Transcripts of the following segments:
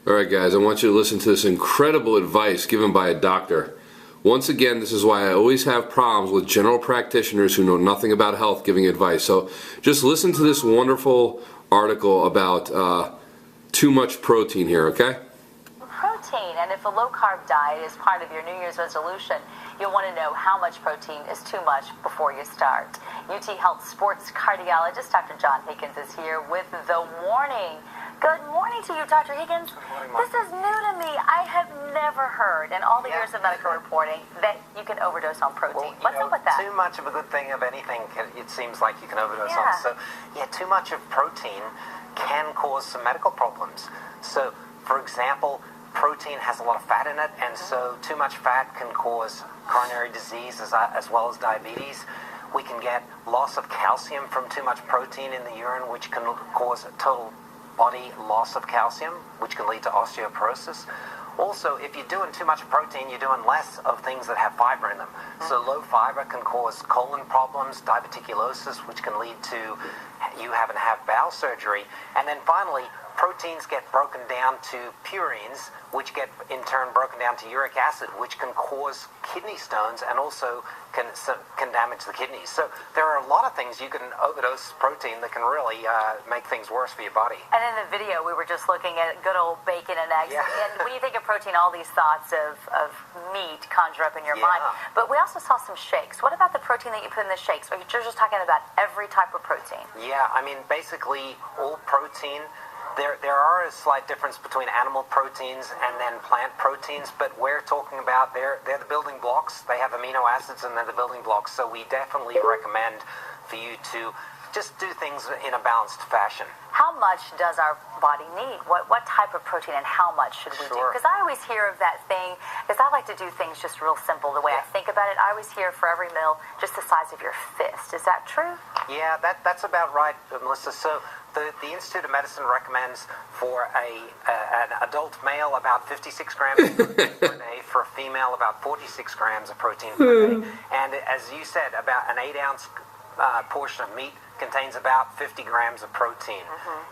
Alright guys, I want you to listen to this incredible advice given by a doctor. Once again, this is why I always have problems with general practitioners who know nothing about health giving advice. So just listen to this wonderful article about too much protein here, okay? Protein, and if a low-carb diet is part of your New Year's resolution, you'll want to know how much protein is too much before you start. UT Health sports cardiologist Dr. John Higgins is here with the warning. Good morning to you, Dr. Higgins. Good morning, This is new to me. I have never heard in all the years of medical reporting that you can overdose on protein. Well, What's up with that? Too much of a good thing of anything, it seems like you can overdose on. So, too much of protein can cause some medical problems. So, for example, protein has a lot of fat in it, and so too much fat can cause coronary disease as well as diabetes. We can get loss of calcium from too much protein in the urine, which can cause a total body loss of calcium, which can lead to osteoporosis. Also, if you're doing too much protein, you're doing less of things that have fiber in them. So low fiber can cause colon problems, diverticulosis, which can lead to you having to have bowel surgery. And then finally, proteins get broken down to purines, which get in turn broken down to uric acid, which can cause kidney stones and also can damage the kidneys. So there are a lot of things you can overdose protein that can really make things worse for your body. And in the video, we were just looking at good old bacon and eggs. Yeah. And when you think of protein, all these thoughts of meat conjure up in your mind. But we also saw some shakes. What about the protein that you put in the shakes? Or you're just talking about every type of protein? Yeah, I mean, basically all protein. There are a slight difference between animal proteins and then plant proteins, but we're talking about they're the building blocks. They have amino acids and they're the building blocks, so we definitely recommend for you to just do things in a balanced fashion. How much does our body need? What type of protein and how much should we do? Because I always hear of that thing, because I like to do things just real simple the way I think about it. I always hear for every meal just the size of your fist. Is that true? Yeah, that's about right, Melissa. So the Institute of Medicine recommends for an adult male about 56 grams of protein per day, for a female about 46 grams of protein per day. And as you said, about an 8-ounce portion of meat contains about 50 grams of protein.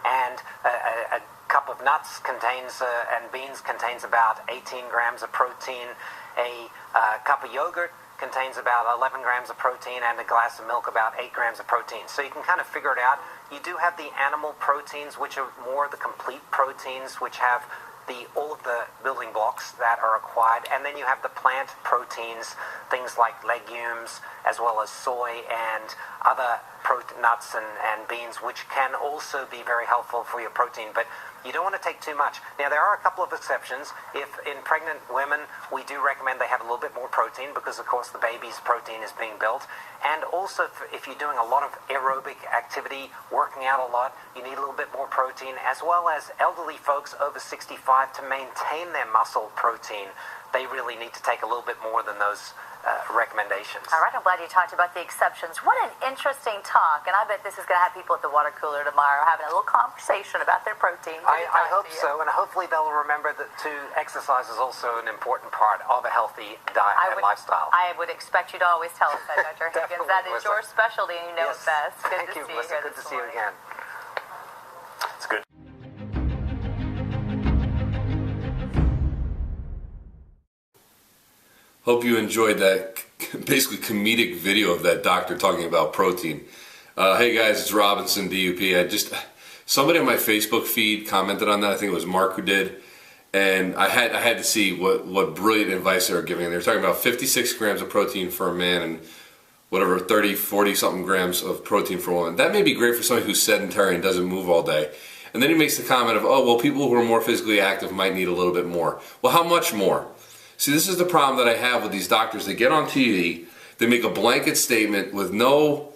And a cup of nuts contains and beans contains about 18 grams of protein. A cup of yogurt contains about 11 grams of protein, and a glass of milk about 8 grams of protein. So you can kind of figure it out. You do have the animal proteins, which are more the complete proteins, which have all of the building blocks that are required, and then you have the plant proteins, things like legumes, as well as soy and other nuts and beans, which can also be very helpful for your protein, but you don't want to take too much. Now, there are a couple of exceptions. If in pregnant women, we do recommend they have a little bit more protein because, of course, the baby's protein is being built. And also, if you're doing a lot of aerobic activity, working out a lot, you need a little bit more protein, as well as elderly folks over 65 to maintain their muscle protein. They really need to take a little bit more than those recommendations. All right, I'm glad you talked about the exceptions. What an interesting talk, and I bet this is going to have people at the water cooler tomorrow having a little conversation about their protein. I hope so, and hopefully they'll remember that exercise is also an important part of a healthy diet and lifestyle. I would expect you to always tell us that, Dr. Higgins. That is your specialty, and you know it best. Good Thank you, Melissa. Good to see you again. It's good. Hope you enjoyed that basically comedic video of that doctor talking about protein. Hey guys, it's Robinson, DUP. Somebody on my Facebook feed commented on that. I think it was Mark who did. And I had to see what brilliant advice they were giving. They were talking about 56 grams of protein for a man and whatever, 30, 40 something grams of protein for a woman. That may be great for somebody who's sedentary and doesn't move all day. And then he makes the comment of, oh, well, people who are more physically active might need a little bit more. Well, how much more? See, this is the problem that I have with these doctors. They get on TV, they make a blanket statement with no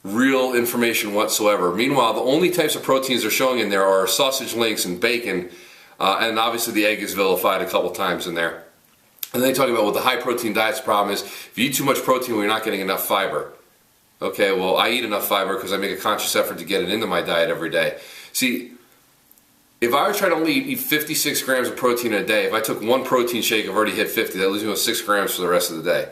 real information whatsoever. Meanwhile, the only types of proteins they're showing in there are sausage links and bacon, and obviously the egg is vilified a couple times in there. And they talk about, well, the high protein diet's problem is if you eat too much protein, well, you're not getting enough fiber. Okay, well, I eat enough fiber because I make a conscious effort to get it into my diet every day. See, if I was trying to only eat 56 grams of protein a day, if I took one protein shake, I've already hit 50. That leaves me with 6 grams for the rest of the day.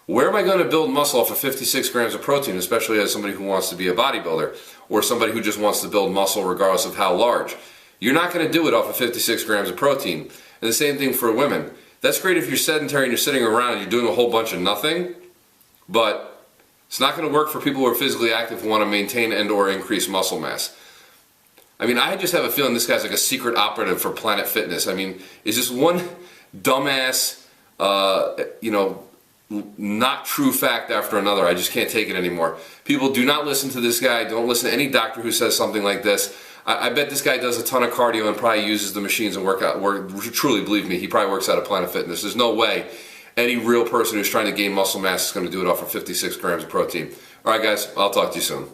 Where am I going to build muscle off of 56 grams of protein, especially as somebody who wants to be a bodybuilder or somebody who just wants to build muscle regardless of how large? You're not going to do it off of 56 grams of protein. And the same thing for women. That's great if you're sedentary and you're sitting around and you're doing a whole bunch of nothing, but it's not going to work for people who are physically active who want to maintain and or increase muscle mass. I mean, I just have a feeling this guy's like a secret operative for Planet Fitness. I mean, is this one dumbass, not true fact after another? I just can't take it anymore. People, do not listen to this guy. Don't listen to any doctor who says something like this. I bet this guy does a ton of cardio and probably uses the machines and truly, believe me, he probably works out at Planet Fitness. There's no way any real person who's trying to gain muscle mass is going to do it off of 56 grams of protein. All right, guys, I'll talk to you soon.